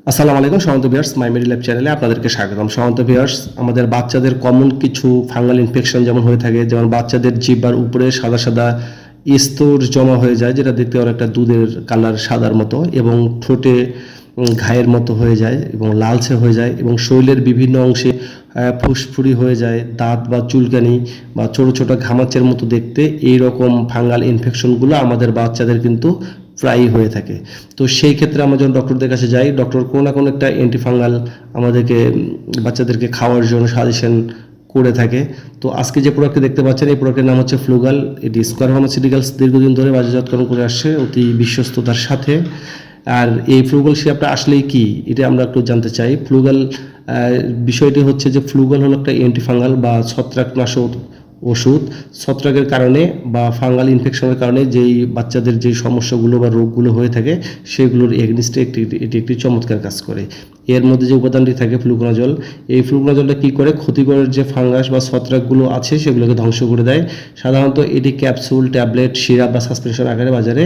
আসসালামু আলাইকুম শান্ত ভিউয়ার্স মাই মেডি ল্যাব চ্যানেলে আপনাদেরকে স্বাগতম। শান্ত ভিউয়ার্স, আমাদের বাচ্চাদের কমন কিছু ফাঙ্গাল ইনফেকশন যেমন হয়ে থাকে, যেমন বাচ্চাদের জিহ্বার উপরে সাদা সাদা স্তর জমা হয়ে যায়, যেটা দেখতে অনেকটা দুধের কালার সাদার মতো, এবং ঠোঁটে ঘায়ের মতো হয়ে যায় এবং লালচে হয়ে যায়, এবং শরীরের বিভিন্ন অংশে ফুসফুরি হয়ে যায়, দাঁত বা চুলকানি বা ছোটো ছোটো ঘামাচের মতো দেখতে এই রকম ফাঙ্গাল ইনফেকশনগুলো আমাদের বাচ্চাদের কিন্তু প্রায়ই হয়ে থাকে। তো সেই ক্ষেত্রে আমরা যখন ডক্টরদের কাছে যাই, ডক্টর কোনো না কোনো একটা অ্যান্টিফাঙ্গাল আমাদেরকে বাচ্চাদেরকে খাওয়ার জন্য সাজেশন করে থাকে। তো আজকে যে প্রোডাক্টটি দেখতে পাচ্ছেন, এই প্রোডাক্টের নাম হচ্ছে ফ্লুগাল। এটি স্কয়ার ফার্মাসিউটিক্যালস দীর্ঘদিন ধরে বাজারজাতকরণ করে আসছে অতি বিশ্বস্ততার সাথে। আর এই ফ্লুগাল সিরাপটা আসলেই কি, এটা আমরা একটু জানতে চাই। ফ্লুগাল বিষয়টি হচ্ছে যে ফ্লুগাল হলো একটা অ্যান্টিফাঙ্গাল বা ছত্রাকনাশক ওষুধ। ছত্রাকের কারণে বা ফাঙ্গাল ইনফেকশনের কারণে যেই বাচ্চাদের যেই সমস্যাগুলো বা রোগগুলো হয়ে থাকে, সেগুলোর এগনিস্টে এটি একটি চমৎকার কাজ করে। এর মধ্যে যে উপাদানটি থাকে ফ্লুকোনাজল, এই ফ্লুকোনাজলটা কী করে, ক্ষতিকর যে ফাঙ্গাস বা ছত্রাকগুলো আছে সেগুলোকে ধ্বংস করে দেয়। সাধারণত এটি ক্যাপসুল, ট্যাবলেট, সিরাপ বা সাসপেনশন আকারে বাজারে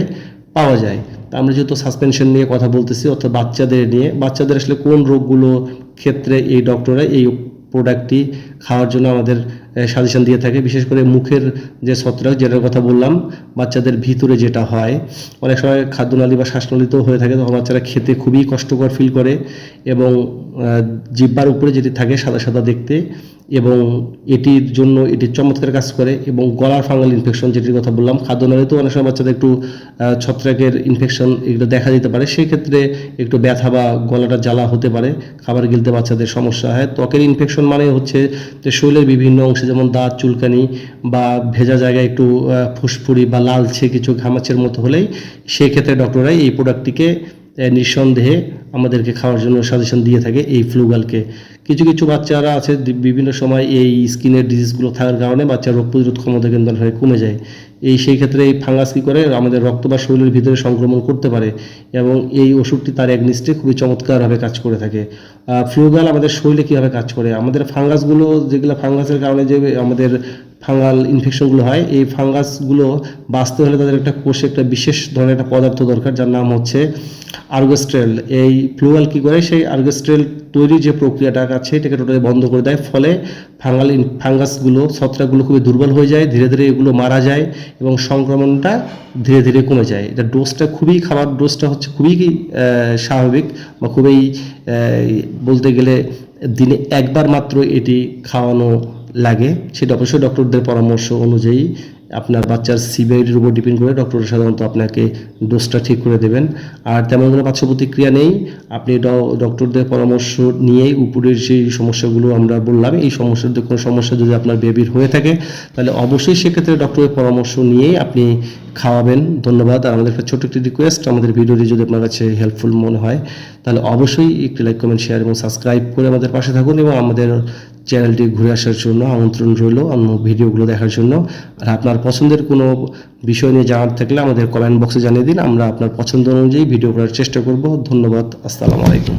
পাওয়া যায়। তা আমরা যেহেতু সাসপেনশন নিয়ে কথা বলতেছি, অর্থাৎ বাচ্চাদের নিয়ে, বাচ্চাদের আসলে কোন রোগগুলো ক্ষেত্রে এই ডক্টররা এই প্রোডাক্টটি খাওয়ার জন্য আমাদের সাজেশন দিয়ে থাকে। বিশেষ করে মুখের যে ছত্রাক, যেটার কথা বললাম, বাচ্চাদের ভিতরে যেটা হয়, অনেক সময় খাদ্যনালী বা শ্বাসনালীতেও হয়ে থাকে, তখন বাচ্চারা খেতে খুবই কষ্টকর ফিল করে, এবং জিহ্বার উপরে যেটি থাকে সাদা সাদা দেখতে, এবং এটির জন্য এটি চমৎকার কাজ করে। এবং গলার ফাঙ্গাল ইনফেকশন যেটির কথা বললাম, খাদ্যনালীতেও অনেক সময় বাচ্চাদের একটু ছত্রাকের ইনফেকশন এগুলো দেখা দিতে পারে, সেই ক্ষেত্রে একটু ব্যথা বা গলাটা জ্বালা হতে পারে, খাবার গিলতে বাচ্চাদের সমস্যা হয়। ত্বকের ইনফেকশন মানে হচ্ছে যে শরীরের বিভিন্ন অংশে, যেমন দাঁত, চুলকানি বা ভেজা জায়গায় একটু ফুসফুরি বা লালচে কিছু ঘামাচের মতো হলেই সেই ক্ষেত্রে ডক্টররাই এই প্রোডাক্টটিকে নিঃসন্দেহে আমাদেরকে খাওয়ার জন্য সাজেশন দিয়ে থাকে, এই ফ্লুগালকে। কিছু কিছু বাচ্চারা আছে বিভিন্ন সময় এই স্কিনের ডিজিজগুলো থাকার কারণে বাচ্চার রোগ প্রতিরোধ ক্ষমতা কিন্তু অনেক কমে যায়। সেই ক্ষেত্রে এই ফাঙ্গাস কী করে, আমাদের রক্ত বা শরীরের ভিতরে সংক্রমণ করতে পারে, এবং এই ওষুধটি তার অ্যাগনিস্টে খুবই চমৎকারভাবে কাজ করে থাকে। ফ্লুগাল আমাদের শরীরে কীভাবে কাজ করে, আমাদের ফাঙ্গাসগুলো, যেগুলো ফাঙ্গাসের কারণে যে আমাদের ফাঙ্গাল ইনফেকশনগুলো হয়, এই ফাঙ্গাসগুলো বাঁচতে হলে তাদের একটা কোষে একটা বিশেষ ধরনের একটা পদার্থ দরকার, যার নাম হচ্ছে আর্গোস্ট্রেল। এই ফ্লুগাল কী করে, সেই আর্গোস্ট্রেল তৈরির যে প্রক্রিয়াটা আছে এটাকে টোটালি বন্ধ করে দেয়। ফলে ফাঙ্গাসগুলো, ছত্রাকগুলো খুবই দুর্বল হয়ে যায়, ধীরে ধীরে এগুলো মারা যায়, এবং সংক্রমণটা ধীরে ধীরে কমে যায়। এটা ডোজটা খুবই, খাবার ডোজটা হচ্ছে খুবই স্বাভাবিক, বা খুবই বলতে গেলে দিনে একবার মাত্র এটি খাওয়ানো লাগে। সেটা অবশ্যই ডক্টরদের পরামর্শ অনুযায়ী, আপনার বাচ্চার সিভিয়ারিটির উপর ডিপেন্ড করে ডক্টর সাধারণত আপনাকে ডোজটা ঠিক করে দেবেন। আর তেমন কোনো পার্শ্ব প্রতিক্রিয়া নেই। আপনি ডক্টরদের পরামর্শ নিয়েই উপরের সেই সমস্যাগুলো আমরা বললাম, এই সমস্যার কোনো সমস্যা যদি আপনার বেবির হয়ে থাকে, তাহলে অবশ্যই সেক্ষেত্রে ডক্টরের পরামর্শ নিয়েই আপনি খাওয়াবেন। ধন্যবাদ। আর আমাদের একটা ছোট্ট একটি রিকোয়েস্ট, আমাদের ভিডিওটি যদি আপনার কাছে হেল্পফুল মনে হয়, তাহলে অবশ্যই একটি লাইক, কমেন্ট, শেয়ার এবং সাবস্ক্রাইব করে আমাদের পাশে থাকুন, এবং আমাদের চ্যানেলটি ঘুরে আসার জন্য আমন্ত্রণ রইল অন্য ভিডিওগুলো দেখার জন্য। আর আপনার পছন্দের কোনো বিষয় নিয়ে জানার থাকলে আমাদের কমেন্ট বক্সে জানিয়ে দিন, আমরা আপনার পছন্দ অনুযায়ী ভিডিও করার চেষ্টা করব। ধন্যবাদ। আসসালামু আলাইকুম।